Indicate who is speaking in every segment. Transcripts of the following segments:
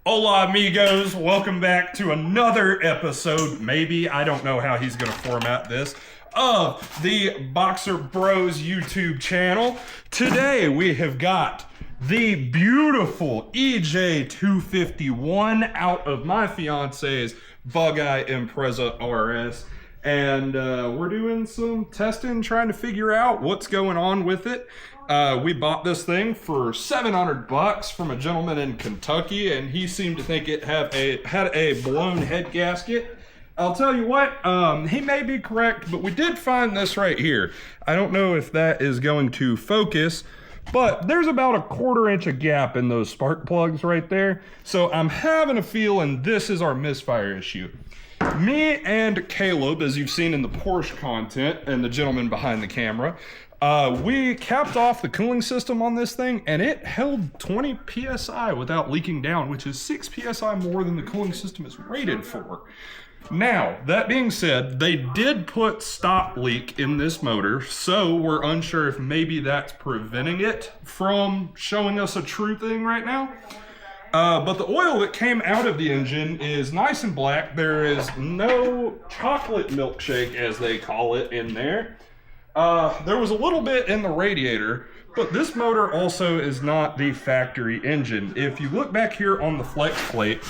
Speaker 1: Hola amigos, welcome back to another episode, maybe, I don't know how he's going to format this, of the Boxer Bros YouTube channel. Today we have got the beautiful EJ251 out of my fiance's Bugeye Impreza RS. And we're doing some testing, trying to figure out what's going on with it. We bought this thing for $700 from a gentleman in Kentucky, and he seemed to think it had a blown head gasket. I'll tell you what, he may be correct, but we did find this right here. I don't know if that is going to focus, but there's about a 1/4 inch of gap in those spark plugs right there. So I'm having a feeling this is our misfire issue. Me and Caleb, as you've seen in the Porsche content and the gentleman behind the camera, we capped off the cooling system on this thing and it held 20 PSI without leaking down, which is 6 PSI more than the cooling system is rated for. Now, that being said, they did put stop leak in this motor, so we're unsure if maybe that's preventing it from showing us a true thing right now. But the oil that came out of the engine is nice and black. There is no chocolate milkshake, as they call it, in there. There was a little bit in the radiator, but this motor also is not the factory engine. If you look back here on the flex plate,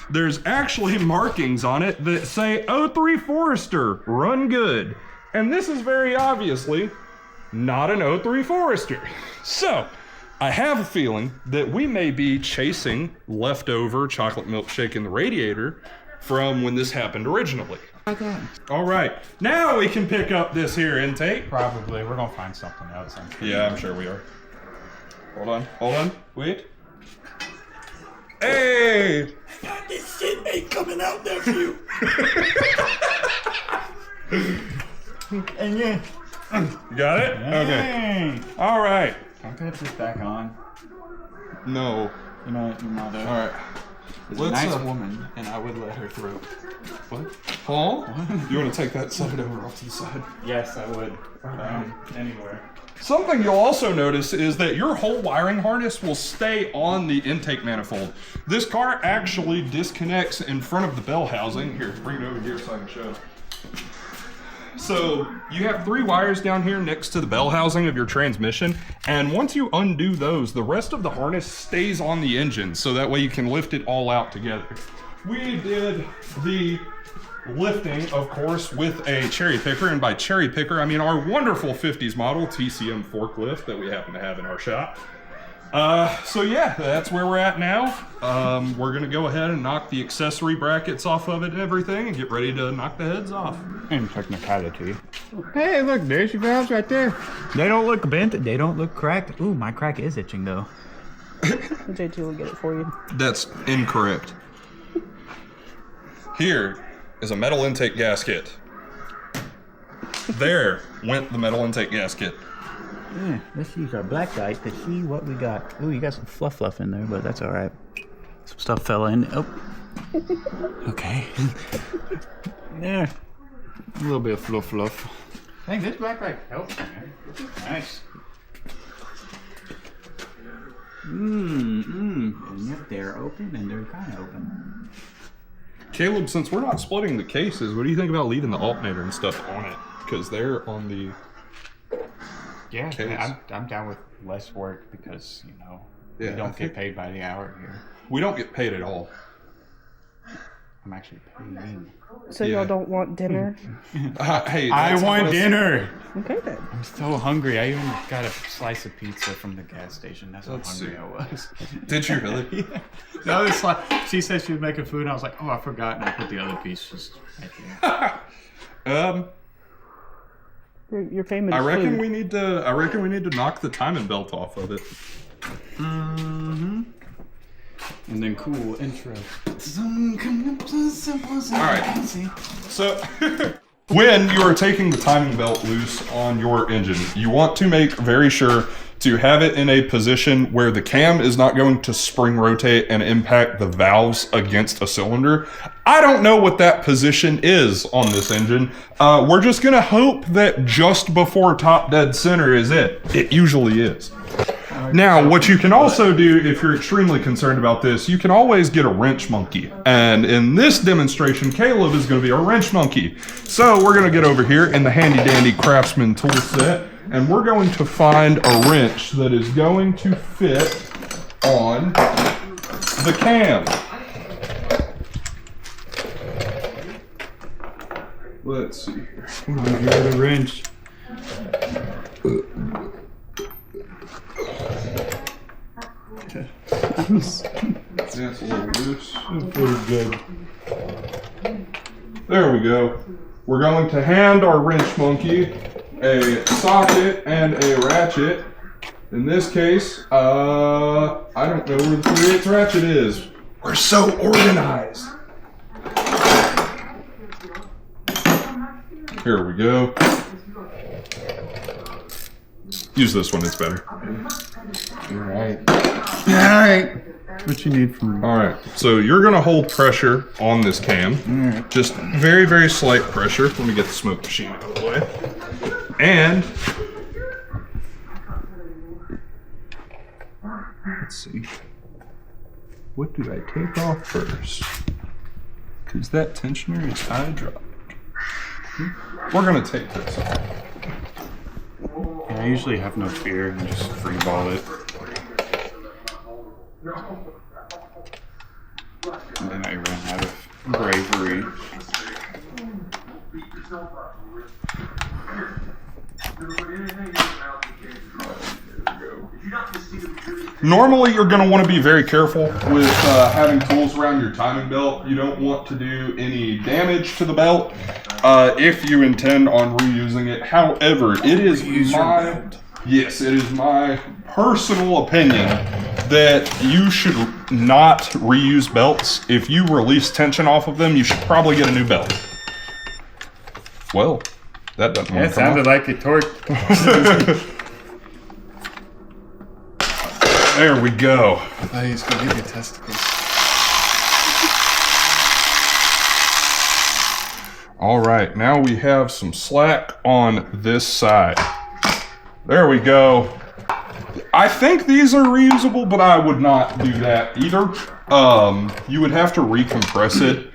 Speaker 1: there's actually markings on it that say 03 Forester, run good. And this is very obviously not an 03 Forester. So, I have a feeling that we may be chasing leftover chocolate milkshake in the radiator from when this happened originally.
Speaker 2: Okay.
Speaker 1: All right, now we can pick up this here intake.
Speaker 2: Probably. We're gonna find something else.
Speaker 1: Yeah, I'm sure we are. Hold on, wait. Hey!
Speaker 3: Got this shit ain't coming out, nephew.
Speaker 2: And yeah.
Speaker 1: You got it? Okay. All right.
Speaker 2: Can I put this back on?
Speaker 1: No.
Speaker 2: You know, your mother
Speaker 1: All right.
Speaker 2: is a nice woman, and I would let her through.
Speaker 1: What? Paul? You want to take that, set it over off to the side?
Speaker 2: Yes, I would. Anywhere.
Speaker 1: Something you'll also notice is that your whole wiring harness will stay on the intake manifold. This car actually disconnects in front of the bell housing. Here, bring it over here so I can show. So you have 3 wires down here next to the bell housing of your transmission, and once you undo those, the rest of the harness stays on the engine, so that way you can lift it all out together. We did the lifting, of course, with a cherry picker, and by cherry picker, I mean our wonderful 50s model TCM forklift that we happen to have in our shop. So yeah, that's where we're at now. We're gonna go ahead and knock the accessory brackets off of it and everything and get ready to knock the heads off.
Speaker 2: In technicality. Hey, look, there's your valves right there. They don't look bent, they don't look cracked. Ooh, my crack is itching though.
Speaker 4: JT will get it for you.
Speaker 1: That's incorrect. Here is a metal intake gasket. There went the metal intake gasket.
Speaker 2: Yeah, let's use our black light to see what we got. Ooh, you got some fluff in there, but that's all right. Some stuff fell in. Oh. Okay. There. A little bit of fluff. Hey, this black light helps, man. Nice. And yep, they're open and they're kind of open.
Speaker 1: Caleb, since we're not splitting the cases, what do you think about leaving the alternator and stuff on it? Because they're on the...
Speaker 2: Yeah, I'm down with less work because, you know, we don't get paid by the hour here.
Speaker 1: We don't get paid at all.
Speaker 2: I'm actually paying.
Speaker 4: So y'all don't want dinner?
Speaker 1: Hey,
Speaker 2: I want dinner!
Speaker 4: Okay then.
Speaker 2: I'm so hungry. I even got a slice of pizza from the gas station. That's how hungry I was.
Speaker 1: Did you really?
Speaker 2: Yeah. No, it's like, she said she was making food and I was like, oh, I forgot, and I put the other piece just right there.
Speaker 4: Your payment.
Speaker 1: I reckon we need to knock the timing belt off of it.
Speaker 2: And then cool intro.
Speaker 1: Alright. So when you are taking the timing belt loose on your engine, you want to make very sure to have it in a position where the cam is not going to spring rotate and impact the valves against a cylinder. I don't know what that position is on this engine. We're just gonna hope that just before top dead center is it. It usually is. Now, what you can also do, if you're extremely concerned about this, you can always get a wrench monkey. And in this demonstration, Caleb is going to be our wrench monkey. So we're going to get over here in the handy-dandy Craftsman tool set, and we're going to find a wrench that is going to fit on the cam. Let's see here.
Speaker 2: Where's your other wrench?
Speaker 1: That's a little loose.
Speaker 2: That's pretty good.
Speaker 1: There we go. We're going to hand our wrench monkey a socket and a ratchet. In this case, I don't know where the 3/8 ratchet is. We're so organized. Here we go. Use this one, it's better.
Speaker 2: Alright. What you need from me?
Speaker 1: Alright, so you're going to hold pressure on this cam.
Speaker 2: Alright.
Speaker 1: Just very, very slight pressure. Let me get the smoke machine out of the way. And let's see. What do I take off first? Because that tensioner is hydraulic. We're going to take this off.
Speaker 2: Yeah, I usually have no fear and just free ball it. And then I ran out of bravery.
Speaker 1: Normally, you're going to want to be very careful with having tools around your timing belt. You don't want to do any damage to the belt if you intend on reusing it. However, it is it is my personal opinion that you should not reuse belts. If you release tension off of them, you should probably get a new belt. Well, that doesn't
Speaker 2: That sounded like a torque.
Speaker 1: There we go.
Speaker 2: I thought he was going to give you testicles.
Speaker 1: All right, now we have some slack on this side. There we go. I think these are reusable, but I would not do that either. You would have to recompress it,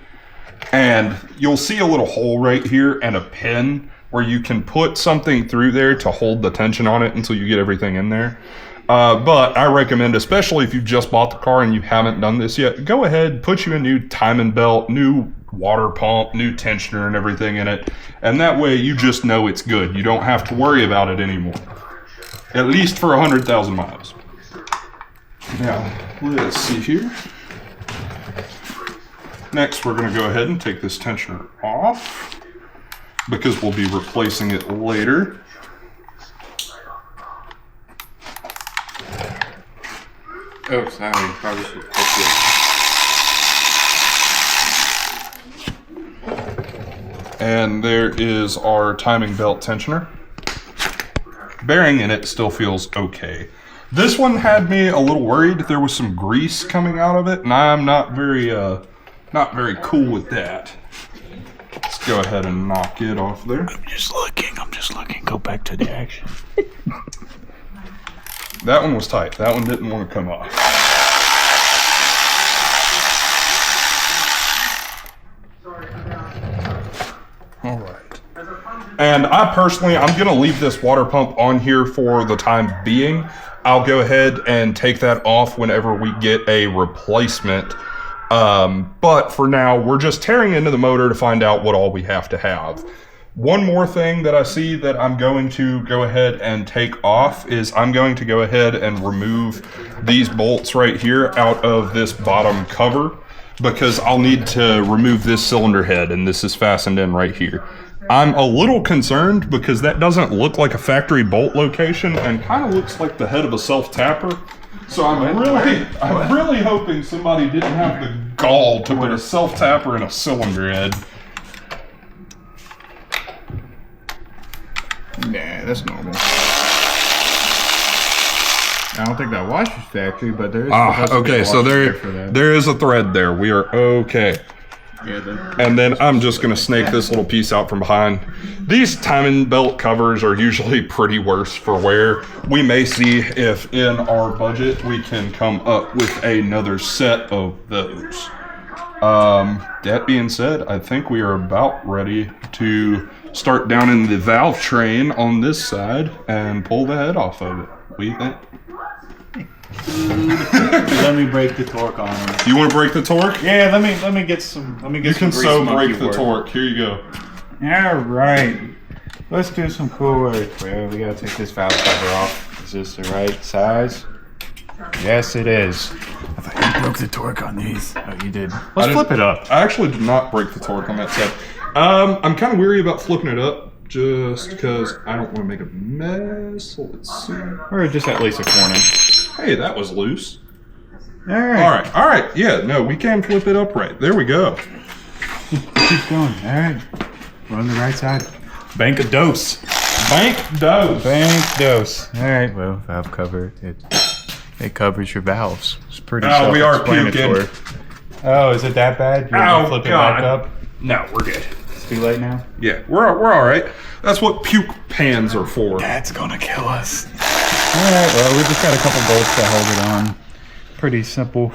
Speaker 1: and you'll see a little hole right here and a pin where you can put something through there to hold the tension on it until you get everything in there. But I recommend, especially if you just bought the car and you haven't done this yet, go ahead, put you a new timing belt, new water pump, new tensioner and everything in it. And that way you just know it's good. You don't have to worry about it anymore. At least for 100,000 miles. Now, let's see here. Next, we're going to go ahead and take this tensioner off because we'll be replacing it later.
Speaker 2: Oh, sorry. Probably should fix it.
Speaker 1: And there is our timing belt tensioner. Bearing in it still feels okay. This one had me a little worried. There was some grease coming out of it, and I'm not very cool with that. Let's go ahead and knock it off there.
Speaker 2: I'm just looking. Go back to the action.
Speaker 1: That one was tight. That one didn't want to come off. All right. And I personally, I'm going to leave this water pump on here for the time being. I'll go ahead and take that off whenever we get a replacement. But for now, we're just tearing into the motor to find out what all we have to have. One more thing that I see that I'm going to go ahead and take off is I'm going to go ahead and remove these bolts right here out of this bottom cover because I'll need to remove this cylinder head, and this is fastened in right here. I'm a little concerned because that doesn't look like a factory bolt location and kind of looks like the head of a self-tapper. So I'm really hoping somebody didn't have the gall to put a self-tapper in a cylinder head.
Speaker 2: Nah, that's normal. I don't think that watch is factory, but there is.
Speaker 1: Okay, so there is a thread there. We are okay. And then I'm just going to snake this little piece out from behind. These timing belt covers are usually pretty worse for wear. We may see if in our budget we can come up with another set of those. That being said, I think we are about ready to start down in the valve train on this side and pull the head off of it. What do you think?
Speaker 2: Let me break the torque on him.
Speaker 1: You want to break the torque?
Speaker 2: Yeah, let me get some. Let me get
Speaker 1: You
Speaker 2: some.
Speaker 1: can so
Speaker 2: grease
Speaker 1: break
Speaker 2: monkey
Speaker 1: the
Speaker 2: work.
Speaker 1: torque. Here you go.
Speaker 2: All right. Let's do some cool work. Well, we gotta take this valve cover off. Is this the right size? Yes, it is. I thought you broke the torque on these. Oh, you did. Let's flip it up.
Speaker 1: I actually did not break the torque on that side. I'm kind of weary about flipping it up just because I don't want to make a mess. So let's see.
Speaker 2: Or just at least a corner.
Speaker 1: Hey, that was loose.
Speaker 2: All right.
Speaker 1: All right. Yeah, no, we can flip it upright. There we go.
Speaker 2: Keep going. All right. We're on the right side. Bank of dose.
Speaker 1: Bank dose.
Speaker 2: Bank dose. All right. Well, valve cover. It covers your valves. It's pretty
Speaker 1: Oh, we are
Speaker 2: self-explanatory.
Speaker 1: puking.
Speaker 2: Oh, is it that bad? You want to flip it back up?
Speaker 1: No, we're good.
Speaker 2: It's too late now.
Speaker 1: Yeah, we're all right. That's what puke pans are for.
Speaker 2: That's gonna kill us. Alright, well, we just got a couple bolts to hold it on. Pretty simple.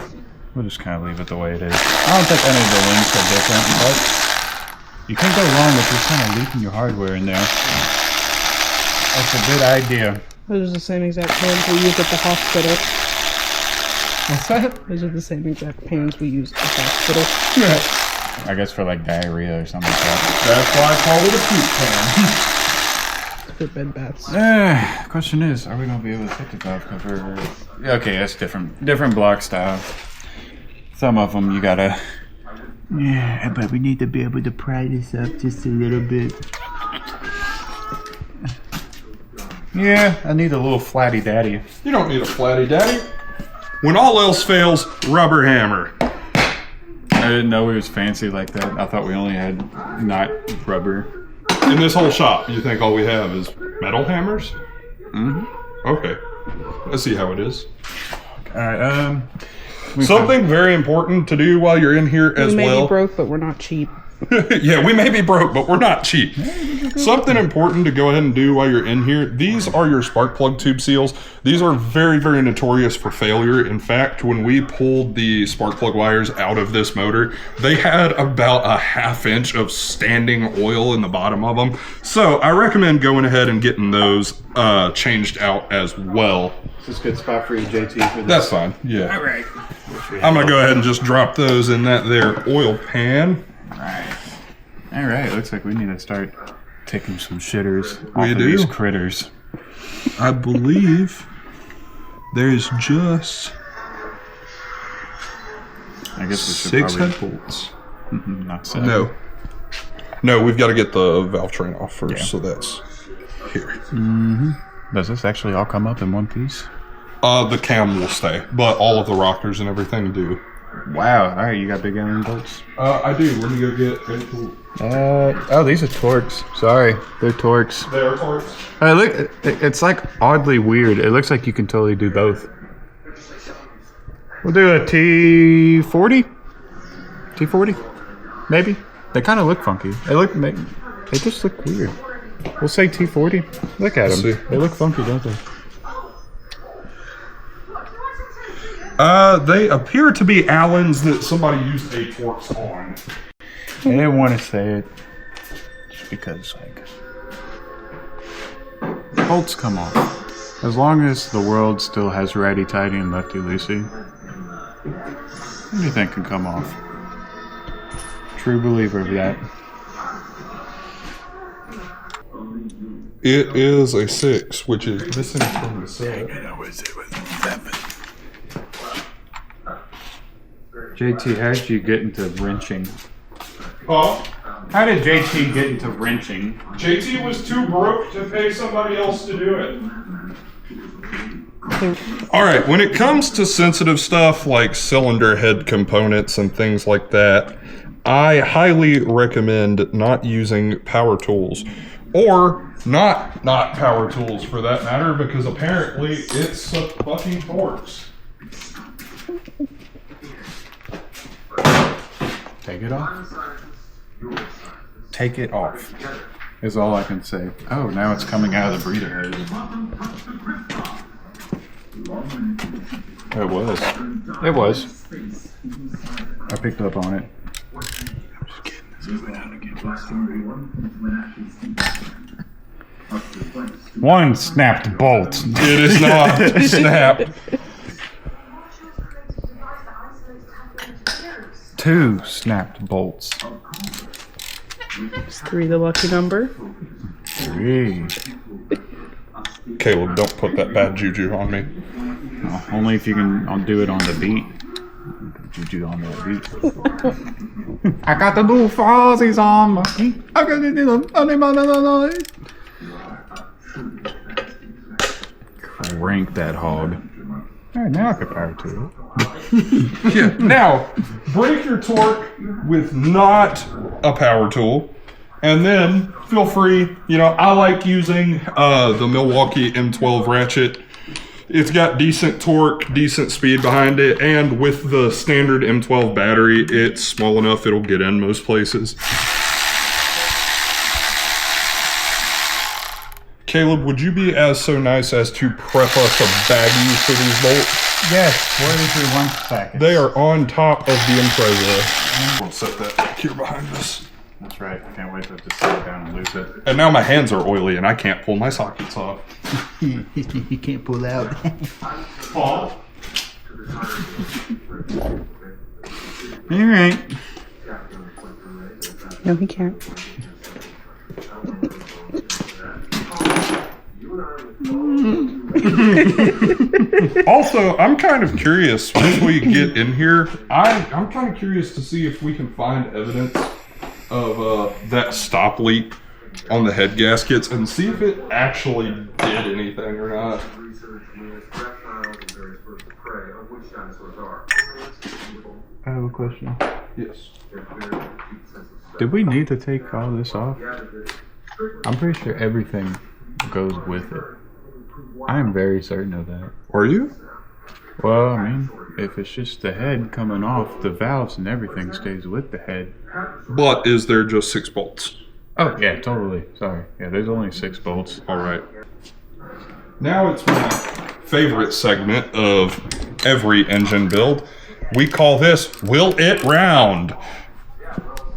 Speaker 2: We'll just kind of leave it the way it is. I don't think any of the links are different, but you can't go wrong with just kind of leaving your hardware in there. That's a good idea.
Speaker 4: Those are the same exact pans we use at the hospital.
Speaker 2: What's that?
Speaker 4: Those are the same exact pans we use at the hospital.
Speaker 2: I guess for like diarrhea or something like that.
Speaker 1: That's why I call it a puke pan.
Speaker 4: For bed baths.
Speaker 2: Question is, are we gonna be able to fit the valve cover? Okay, that's different block style. Some of them you gotta. Yeah, but we need to be able to pry this up just a little bit. Yeah, I need a little flatty daddy.
Speaker 1: You don't need a flatty daddy. When all else fails, rubber hammer.
Speaker 2: I didn't know it was fancy like that. I thought we only had not rubber.
Speaker 1: In this whole shop, you think all we have is metal hammers?
Speaker 2: Mm-hmm.
Speaker 1: Okay. Let's see how it is.
Speaker 2: Alright,
Speaker 1: Something very important to do while you're in here as
Speaker 4: We may
Speaker 1: well.
Speaker 4: be broke, but we're not cheap.
Speaker 1: Yeah, we may be broke, but we're not cheap. Something important to go ahead and do while you're in here. These are your spark plug tube seals. These are very, very notorious for failure. In fact, when we pulled the spark plug wires out of this motor, they had about a ½ inch of standing oil in the bottom of them. So I recommend going ahead and getting those changed out as well.
Speaker 2: Is this a good spot for you, JT, for this?
Speaker 1: That's fine, yeah.
Speaker 2: Alright.
Speaker 1: I'm gonna go ahead and just drop those in that there oil pan.
Speaker 2: Alright, looks like we need to start taking some shitters off
Speaker 1: We
Speaker 2: of
Speaker 1: do.
Speaker 2: these critters.
Speaker 1: I believe there's just
Speaker 2: I guess we should
Speaker 1: 6
Speaker 2: probably...
Speaker 1: head bolts.
Speaker 2: Not 7.
Speaker 1: No, we've got to get the valve train off first, so that's here.
Speaker 2: Does this actually all come up in one piece?
Speaker 1: The cam will stay, but all of the rockers and everything do.
Speaker 2: Wow, alright, you got big Allen bolts?
Speaker 1: I do. Let me go get
Speaker 2: Oh, these are Torx. Sorry, they're Torx.
Speaker 1: They are parts.
Speaker 2: Hey, look, it's like oddly weird. It looks like you can totally do both. We'll do a T40? T40? Maybe? They kind of look funky. They just look weird. We'll say T40. Look at them.
Speaker 1: see.
Speaker 2: They look funky, don't they?
Speaker 1: They appear to be Allens that somebody used a Torx on.
Speaker 2: I didn't want to say it. Just because, like... bolts come off. As long as the world still has righty-tighty and lefty-loosey, anything can come off. True believer of that.
Speaker 1: It is a 6, which is missing from the set.
Speaker 2: JT, how did you get into wrenching?
Speaker 1: Oh,
Speaker 2: How did JT get into wrenching?
Speaker 1: JT was too broke to pay somebody else to do it. All right, when it comes to sensitive stuff like cylinder head components and things like that, I highly recommend not using power tools. Or not power tools for that matter, because apparently it's a fucking Torx.
Speaker 2: Take it off.
Speaker 1: Take it off.
Speaker 2: Is all I can say. Oh, now it's coming out of the breeder head.
Speaker 1: It was.
Speaker 2: It was. I picked up on it. I'm just kidding. This is without a good story. One snapped bolt.
Speaker 1: It is not snapped.
Speaker 2: 2 snapped bolts.
Speaker 4: Is 3 the lucky number?
Speaker 2: 3.
Speaker 1: Caleb, don't put that bad juju on me.
Speaker 2: Oh, only if you can do it on the beat. Juju on that beat. I got the blue fuzzies on my feet. I got it on my Crank that hog. Alright, now I can power to it.
Speaker 1: Yeah. Now, break your torque with not a power tool. And then feel free, I like using the Milwaukee M12 ratchet. It's got decent torque, decent speed behind it, and with the standard M12 battery, it's small enough it'll get in most places. Caleb, would you be so nice as to prep us a baggie for these bolts?
Speaker 2: Yes, where is your 1 packet?
Speaker 1: They are on top of the Impreza. We'll set that back here behind us.
Speaker 2: That's right. I can't wait to just sit down and lose it.
Speaker 1: And now my hands are oily and I can't pull my sockets off.
Speaker 2: You can't pull out.
Speaker 1: Paul?
Speaker 2: Alright.
Speaker 4: No, he can't.
Speaker 1: Also, I'm kind of curious, once we get in here, I'm kind of curious to see if we can find evidence of that stop leak on the head gaskets and see if it actually did anything or not.
Speaker 2: I have a question.
Speaker 1: Yes.
Speaker 2: Did we need to take all this off? I'm pretty sure everything goes with it. I am very certain of that.
Speaker 1: Are you?
Speaker 2: Well, I mean, if it's just the head coming off, the valves and everything stays with the head.
Speaker 1: But is there just 6 bolts?
Speaker 2: Oh, yeah, totally. Sorry. Yeah, there's only 6 bolts.
Speaker 1: All right. Now it's my favorite segment of every engine build. We call this, Will It Round?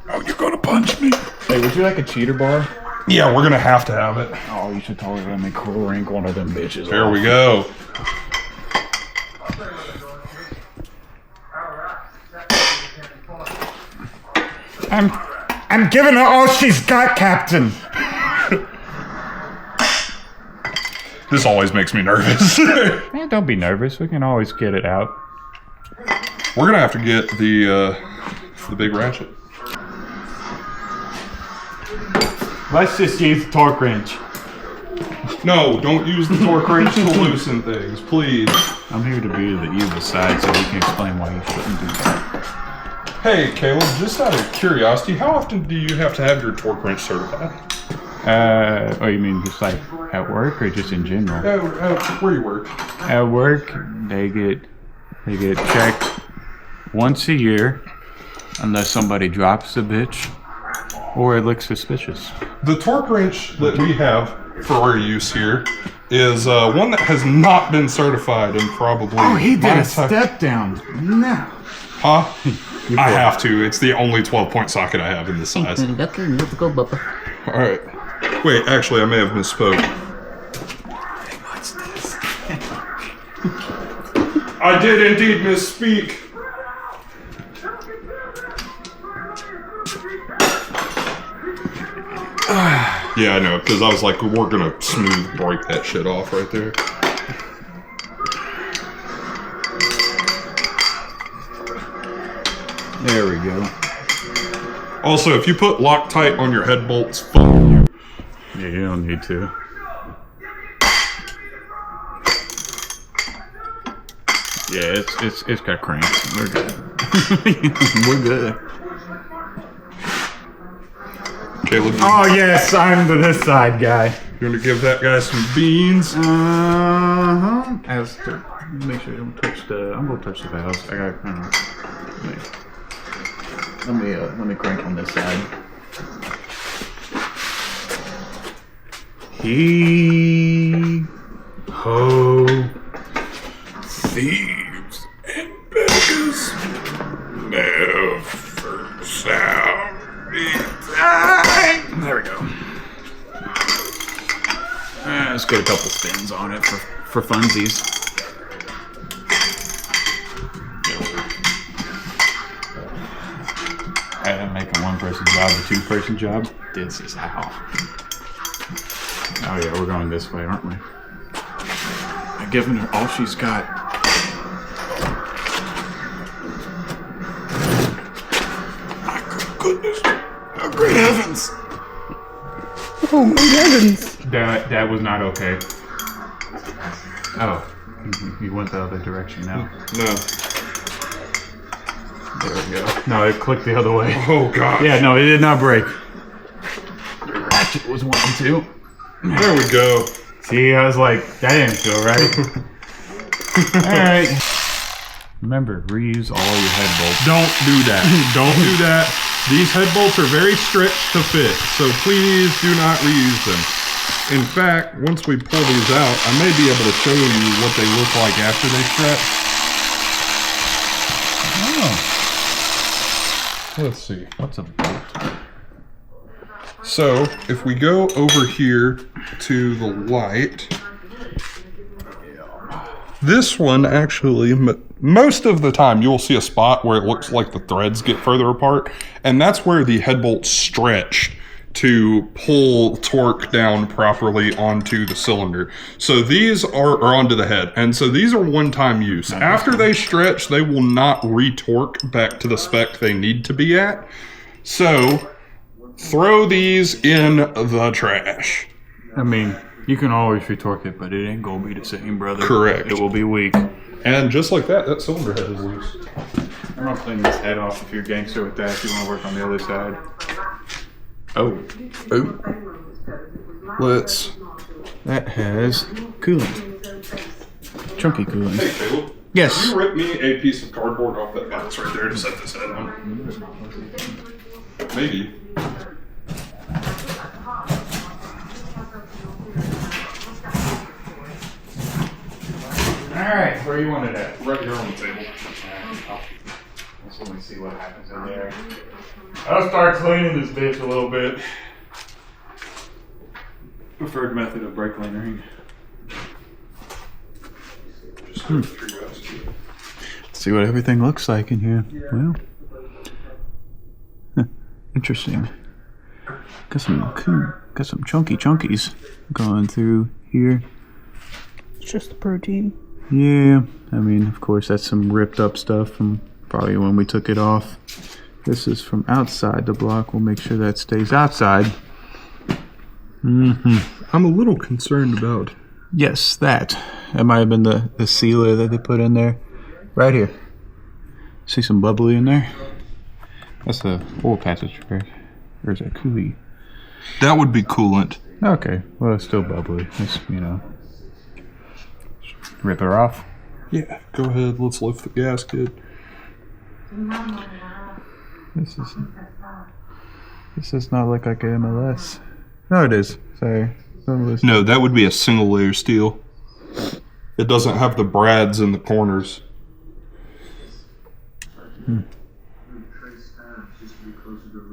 Speaker 1: Oh, you're gonna punch me.
Speaker 2: Hey, would you like a cheater bar?
Speaker 1: Yeah, we're gonna have to have it.
Speaker 2: Oh, you should totally let me rank one of them bitches.
Speaker 1: There we go.
Speaker 2: I'm giving her all she's got, Captain.
Speaker 1: This always makes me nervous.
Speaker 2: Yeah, don't be nervous. We can always get it out.
Speaker 1: We're gonna have to get the big ratchet.
Speaker 2: Let's just use the torque wrench.
Speaker 1: No, don't use the torque wrench to loosen things, please.
Speaker 2: I'm here to be the evil side so we can explain why you shouldn't do that.
Speaker 1: Hey, Caleb, just out of curiosity, how often do you have to have your torque wrench certified?
Speaker 2: Oh, you mean just like at work or just in general?
Speaker 1: Where you work?
Speaker 2: At work, they get checked once a year, unless somebody drops the bitch or it looks suspicious.
Speaker 1: The torque wrench that we have for our use here is one that has not been certified in probably.
Speaker 2: Oh, he did a step down. No.
Speaker 1: Huh? I have to. It's the only 12-point socket I have in this size.
Speaker 5: Okay, let's go, Bubba.
Speaker 1: All right. Wait, actually, I may have misspoke.
Speaker 2: Hey, what's this?
Speaker 1: I did indeed misspeak. Yeah, I know, because I was like, we're gonna smooth break that shit off right there.
Speaker 2: There we go.
Speaker 1: Also, if you put Loctite on your head bolts, fuck you.
Speaker 2: Yeah, you don't need to. Yeah, it's got cranks. We're good. We're good.
Speaker 1: Caleb,
Speaker 2: Oh yes, I'm this side guy.
Speaker 1: you gonna give that guy some beans?
Speaker 2: As to make sure you don't touch the. I'm gonna touch the valves. I got. Let me crank on this side. He ho thieves and beggars never shall be tied. There we go. Let's get a couple spins on it for funsies. I didn't make a one-person job a two-person job. This is how. Oh yeah, we're going this way, aren't we? I'm giving her all she's got. My goodness. Oh, great heavens.
Speaker 4: Oh my heavens!
Speaker 2: That was not okay. Oh, you went the other direction now.
Speaker 1: No.
Speaker 2: There we go. No, it clicked the other way.
Speaker 1: Oh, God.
Speaker 2: Yeah, no, it did not break. The ratchet was 1 and 2.
Speaker 1: There we go.
Speaker 2: See, I was like, that didn't feel right. Alright. Remember, reuse all your head bolts.
Speaker 1: Don't do that. Don't do that. These head bolts are very stretched to fit, so please do not reuse them. In fact, once we pull these out, I may be able to show you what they look like after they stretch.
Speaker 2: Oh.
Speaker 1: Let's see.
Speaker 2: What's a bolt?
Speaker 1: So, if we go over here to the light, this one actually, most of the time you'll see a spot where it looks like the threads get further apart, and that's where the head bolts stretch to pull torque down properly onto the cylinder. So these are onto the head, and so these are one-time use. After they stretch, they will not re-torque back to the spec they need to be at. So throw these in the trash.
Speaker 2: I mean, you can always retorque it, but it ain't gonna be the same, brother.
Speaker 1: Correct.
Speaker 2: It will be weak.
Speaker 1: And just like that, that cylinder head is loose.
Speaker 2: I'm gonna clean this head off if you're a gangster with that, if you wanna work on the other side. Oh.
Speaker 1: Oh. Let's.
Speaker 2: That has coolant. Chunky coolant.
Speaker 1: Hey, Caleb.
Speaker 2: Yes.
Speaker 1: Can you rip me a piece of cardboard off that box right there to set this head on? Maybe.
Speaker 2: Alright, where you want it at?
Speaker 1: Right here on the table.
Speaker 2: Let's let me see what happens in there. I'll start cleaning this bitch a little bit. Preferred method of brake cleaning.
Speaker 1: Just
Speaker 2: See what everything looks like in here. Well, interesting. Got some chunky chunkies going through here.
Speaker 4: It's just the protein.
Speaker 2: Yeah, I mean, of course, that's some ripped up stuff from probably when we took it off. This is from outside the block. We'll make sure that stays outside.
Speaker 1: I'm a little concerned about.
Speaker 2: Yes, that. That might have been the sealer that they put in there. Right here. See some bubbly in there? That's the oil passage, right? Or is that coolie?
Speaker 1: That would be coolant.
Speaker 2: Okay, well, it's still bubbly. It's, you know. Rip her off.
Speaker 1: Yeah, go ahead. Let's lift the gasket.
Speaker 2: This does not look like an MLS. No, it is. Sorry.
Speaker 1: No, that would be a single layer steel. It doesn't have the brads in the corners.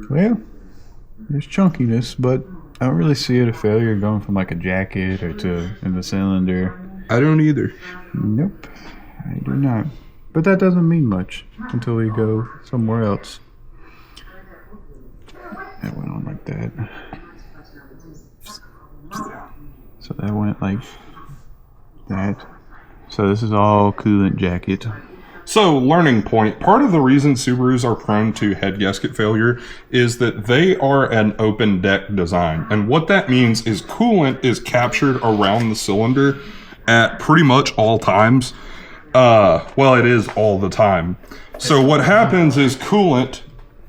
Speaker 2: Well, there's chunkiness, but I don't really see it a failure going from like a jacket or to in the cylinder.
Speaker 1: I don't either.
Speaker 2: Nope, I do not. But that doesn't mean much until we go somewhere else. That went on like that. So that went like that. So this is all coolant jacket.
Speaker 1: So, learning point. Part of the reason Subarus are prone to head gasket failure is that they are an open deck design. And what that means is coolant is captured around the cylinder at pretty much all times. Well, it is all the time. So what happens is coolant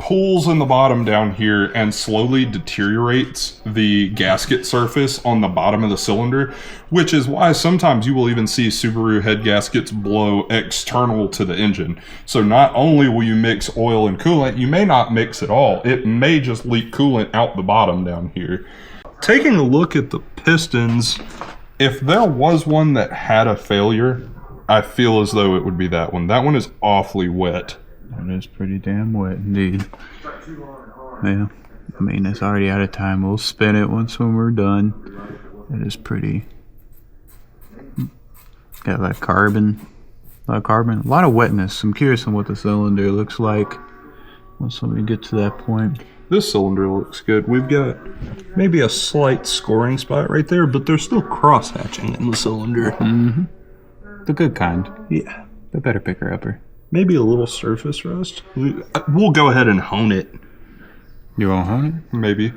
Speaker 1: pulls in the bottom down here and slowly deteriorates the gasket surface on the bottom of the cylinder, which is why sometimes you will even see Subaru head gaskets blow external to the engine. So not only will you mix oil and coolant, you may not mix at all. It may just leak coolant out the bottom down here. Taking a look at the pistons, if there was one that had a failure, I feel as though it would be that one. That one is awfully wet.
Speaker 2: That is pretty damn wet indeed. Yeah, I mean, it's already out of time. We'll spin it when we're done. It is pretty. Got a lot of carbon. A lot of wetness. I'm curious on what the cylinder looks like once we get to that point.
Speaker 1: This cylinder looks good. We've got maybe a slight scoring spot right there, but there's still cross-hatching in the cylinder.
Speaker 2: Mm-hmm. The good kind.
Speaker 1: Yeah.
Speaker 2: The better picker-upper.
Speaker 1: Maybe a little surface rust. We'll go ahead and hone it.
Speaker 2: You want to hone it?
Speaker 1: Maybe.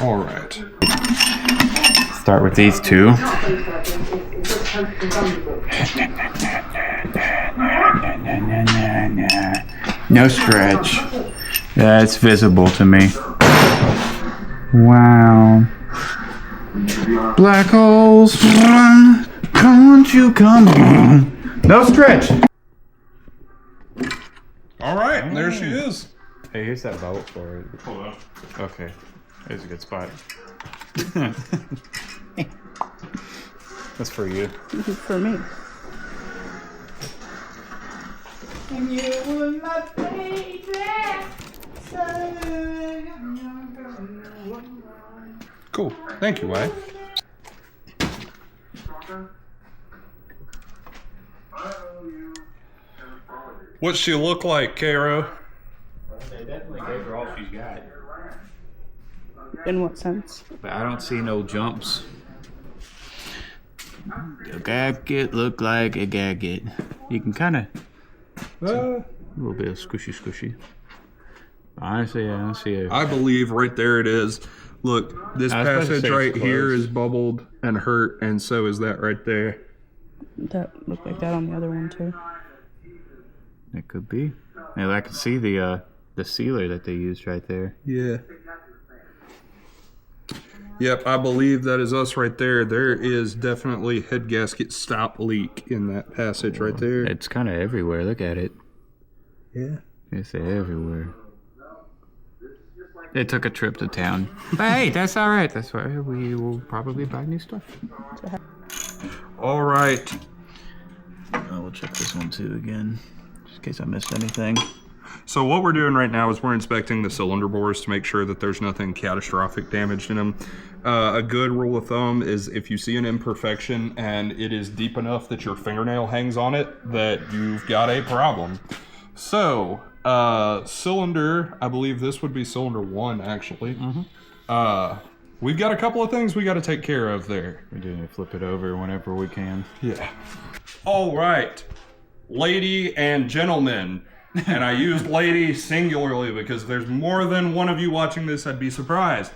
Speaker 1: All right.
Speaker 2: Start with these two. No stretch. That's visible to me. Wow. Black holes, can't you come on? No stretch.
Speaker 1: All right, there she is.
Speaker 2: Hey, here's that vote for it.
Speaker 1: Hold on.
Speaker 2: Okay, there's a good spot. That's for you.
Speaker 4: For me.
Speaker 2: And you were my baby.
Speaker 1: Cool. Thank you, Wyatt. What's she look like, Cairo?
Speaker 2: They definitely gave her all she's got.
Speaker 4: In what sense?
Speaker 2: But I don't see no jumps. The gasket look like a gasket. You can kind of a little bit of squishy. Honestly, I don't see it.
Speaker 1: I believe right there it is. Look, this passage right here is bubbled and hurt, and so is that right there.
Speaker 4: That looked like that on the other one too.
Speaker 2: It could be. Yeah, I can see the sealer that they used right there.
Speaker 1: Yeah. Yep, I believe that is us right there. There is definitely head gasket stop leak in that passage right there.
Speaker 2: It's kind of everywhere. Look at it.
Speaker 1: Yeah.
Speaker 2: It's everywhere. They took a trip to town. But hey, that's all right. That's why we will probably buy new stuff.
Speaker 1: All right.
Speaker 2: We'll check this one too again, just in case I missed anything.
Speaker 1: So what we're doing right now is we're inspecting the cylinder bores to make sure that there's nothing catastrophic damaged in them. A good rule of thumb is if you see an imperfection and it is deep enough that your fingernail hangs on it, that you've got a problem. So, cylinder, I believe this would be cylinder 1 actually. Mm-hmm. We've got a couple of things we got to take care of there.
Speaker 2: We do need to flip it over whenever we can.
Speaker 1: Yeah. All right, lady and gentlemen. And I used lady singularly because if there's more than one of you watching this, I'd be surprised.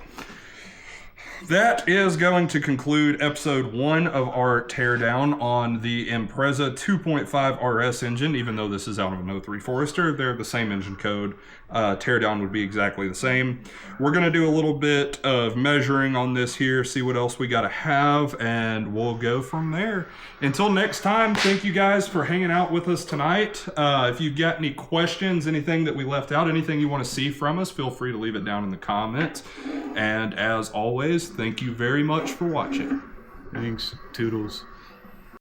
Speaker 1: That is going to conclude episode 1 of our teardown on the Impreza 2.5 RS engine. Even though this is out of an 03 Forester, they're the same engine code. Teardown would be exactly the same. We're going to do a little bit of measuring on this here, see what else we got to have, and we'll go from there. Until next time, thank you guys for hanging out with us tonight. If you've got any questions, anything that we left out, anything you want to see from us, feel free to leave it down in the comments. And as always, thank you very much for watching.
Speaker 2: Thanks. Toodles.